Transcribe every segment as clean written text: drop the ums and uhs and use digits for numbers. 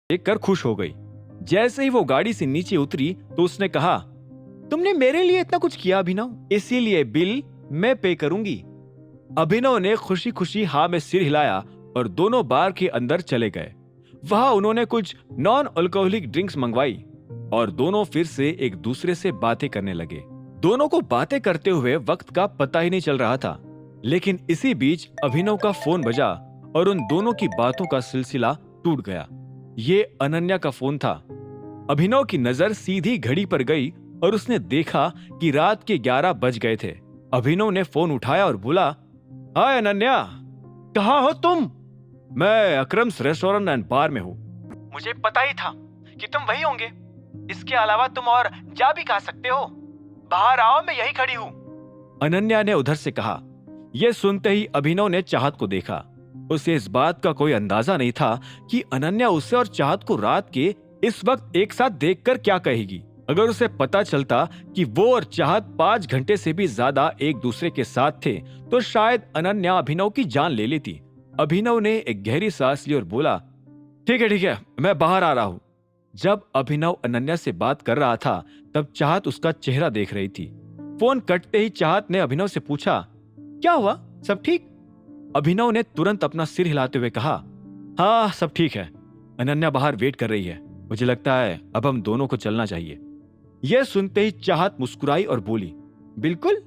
देखकर खुश हो गई। जैसे ही वो गाड़ी से नीचे उतरी तो उसने कहा, तुमने मेरे लिए इतना कुछ किया अभिनव, इसीलिए बिल मैं पे करूंगी। अभिनव ने खुशी खुशी हाँ में सिर हिलाया और दोनों बार के अंदर चले गए। वहां उन्होंने कुछ नॉन अल्कोहलिक ड्रिंक्स मंगवाई और दोनों फिर से एक दूसरे से बातें करने लगे। दोनों को बातें करते हुए वक्त का पता ही नहीं चल रहा था। लेकिन इसी बीच अभिनव का फोन बजा और उन दोनों की बातों का सिलसिला टूट गया। ये अनन्या का फोन था। अभिनव की नजर सीधी घड़ी पर गई और उसने देखा कि रात के 11 बज गए थे। अभिनव ने फोन उठाया और बोला, हाय अनन्या, कहाँ हो तुम? मैं अकरम्स रेस्टोरेंट एंड बार में हूँ। मुझे पता ही था कि तुम वही होंगे। इसके अलावा तुम और जा भी कहा सकते हो। बाहर आओ, मैं यही खड़ी हूँ। अनन्या ने उधर से कहा। यह सुनते ही अभिनव ने चाहत को देखा। उसे इस बात का कोई अंदाजा नहीं था कि अनन्या उसे और चाहत को रात के इस वक्त एक साथ देखकर क्या कहेगी। अगर उसे पता चलता कि वो और चाहत 5 घंटे से भी ज्यादा एक दूसरे के साथ थे तो शायद अनन्या अभिनव की जान ले लेती। अभिनव ने एक गहरी सांस ली और बोला, ठीक है, मैं बाहर आ रहा हूँ। जब अभिनव अनन्या से बात कर रहा था तब चाहत उसका चेहरा देख रही थी। फोन कटते ही चाहत ने अभिनव से पूछा, क्या हुआ, सब ठीक? अभिनव ने तुरंत अपना सिर हिलाते हुए कहा, हाँ सब ठीक है। अनन्या बाहर वेट कर रही है। मुझे लगता है अब हम दोनों को चलना चाहिए। यह सुनते ही चाहत मुस्कुराई और बोली, बिल्कुल,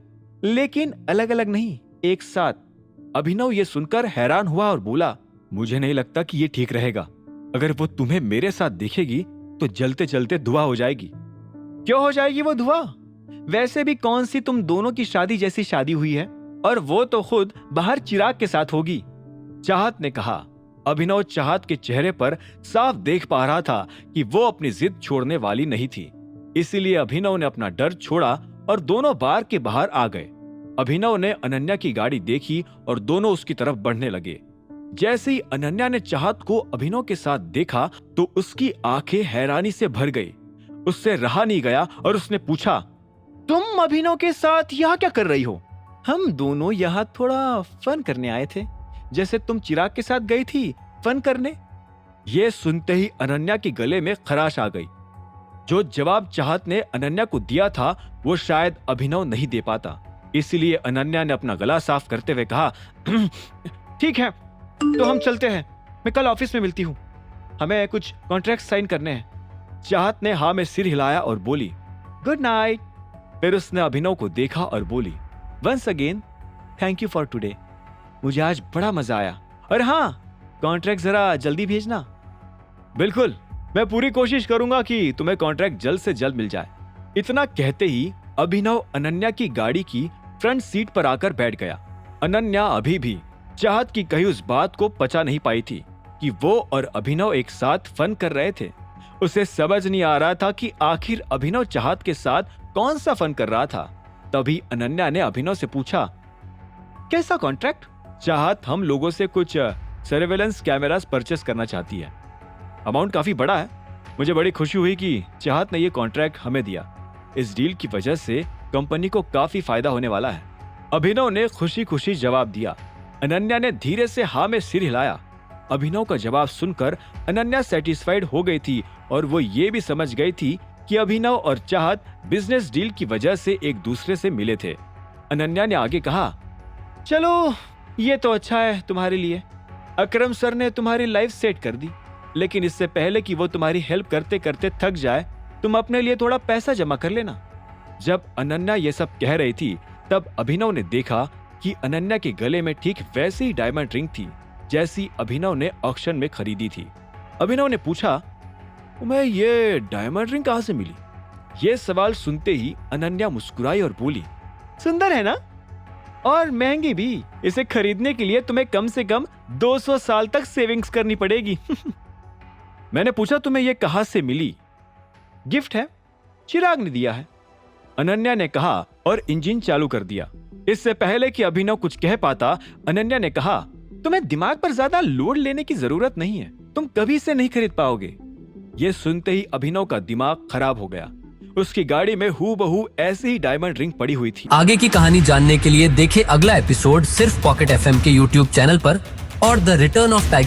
लेकिन अलग अलग नहीं, एक साथ। अभिनव यह सुनकर हैरान हुआ और बोला, मुझे नहीं लगता कि यह ठीक रहेगा। अगर वो तुम्हें मेरे साथ देखेगी तो जलते जलते धुआं हो जाएगी। क्यों हो जाएगी वो धुआं? वैसे भी कौन सी तुम दोनों की शादी जैसी शादी हुई है, और वो तो खुद बाहर चिराग के साथ होगी। चाहत ने कहा। अभिनव चाहत के चेहरे पर साफ देख पा रहा था कि वो अपनी जिद छोड़ने वाली नहीं थी। इसीलिए अभिनव ने अपना डर छोड़ा और दोनों बार के बाहर आ गए। अभिनव ने अनन्या की गाड़ी देखी और दोनों उसकी तरफ बढ़ने लगे। जैसे ही अनन्या ने चाहत को अभिनव के साथ देखा तो उसकी आंखें हैरानी से भर गई। उससे रहा नहीं गया और उसने पूछा, तुम अभिनव के साथ यहाँ क्या कर रही हो? हम दोनों यहाँ थोड़ा फन करने आए थे, जैसे तुम चिराग के साथ गई थी फन करने। यह सुनते ही अनन्या के गले में खराश आ गई। जो जवाब चाहत ने अनन्या को दिया था वो शायद अभिनव नहीं दे पाता। इसलिए अनन्या ने अपना गला साफ करते हुए कहा, ठीक है, तो हम चलते हैं। मैं कल ऑफिस में मिलती हूँ, हमें कुछ कॉन्ट्रैक्ट साइन करने हैं। चाहत ने हाँ में सिर हिलाया और बोली, गुड नाइट। फिर उसने अभिनव को देखा और बोली, once again thank you for today. मुझे आज बड़ा मजा आया। और हाँ, कॉन्ट्रैक्ट जरा जल्दी भेजना। बिल्कुल, मैं पूरी कोशिश करूंगा कि तुम्हें कॉन्ट्रैक्ट जल्द से जल्द मिल जाए। इतना कहते ही अभिनव अनन्या की गाड़ी की फ्रंट सीट पर आकर बैठ गया। अनन्या अभी भी चाहत की कही उस बात को पचा नहीं पाई थी कि वो और अभिनव एक साथ फन कर रहे थे। उसे समझ नहीं आ रहा था कि आखिर अभिनव चाहत के साथ कौन सा फन कर रहा था। तभी अनन्या ने अभिनव से पूछा, कैसा कॉन्ट्रैक्ट? चाहत हम लोगों से कुछ सर्वेलेंस कैमरास परचेस करना चाहती है। अमाउंट काफी बड़ा है। मुझे बड़ी खुशी हुई कि चाहत ने ये कॉन्ट्रैक्ट हमें दिया। इस डील की वजह से कंपनी को काफी फायदा होने वाला है। अभिनव ने खुशी खुशी जवाब दिया। अनन्या ने धीरे से हाँ में सिर हिलाया। अभिनव का जवाब सुनकर अनन्या सेटिस्फाइड हो गई थी और वो ये भी समझ गई थी कि अभिनव और चाहत बिजनेस डील की वजह से एक दूसरे से मिले थे। अनन्या ने आगे कहा, चलो ये तो अच्छा है तुम्हारे लिए। अकरम सर ने तुम्हारी लाइफ सेट कर दी, लेकिन इससे पहले कि वो तुम्हारी हेल्प करते करते थक जाए, तुम अपने लिए थोड़ा पैसा जमा कर लेना। जब अनन्या ये सब कह रही थी तब अभिनव ने देखा कि अनन्या के गले में ठीक वैसी ही डायमंड रिंग थी जैसी अभिनव ने ऑक्शन में खरीदी थी। अभिनव ने पूछा, तुम्हें ये डायमंड रिंग कहां से मिली? ये सवाल सुनते ही अनन्या मुस्कुराई और बोली, सुंदर है ना, और महंगी भी। इसे खरीदने के लिए तुम्हें कम से कम 200 साल तक सेविंग्स करनी पड़ेगी। मैंने पूछा, तुम्हें ये कहां से मिली? गिफ्ट है, चिराग ने दिया है, अनन्या ने कहा और इंजन चालू कर दिया। इससे पहले कि अभिनव कुछ कह पाता, अनन्या ने कहा, तुम्हें दिमाग पर ज्यादा लोड लेने की जरूरत नहीं है, तुम कभी इसे नहीं खरीद पाओगे। ये सुनते ही अभिनव का दिमाग खराब हो गया। उसकी गाड़ी में हूबहू ऐसी ही डायमंड रिंग पड़ी हुई थी। आगे की कहानी जानने के लिए देखें अगला एपिसोड सिर्फ पॉकेट एफएम के यूट्यूब चैनल पर और द रिटर्न ऑफ टाइगर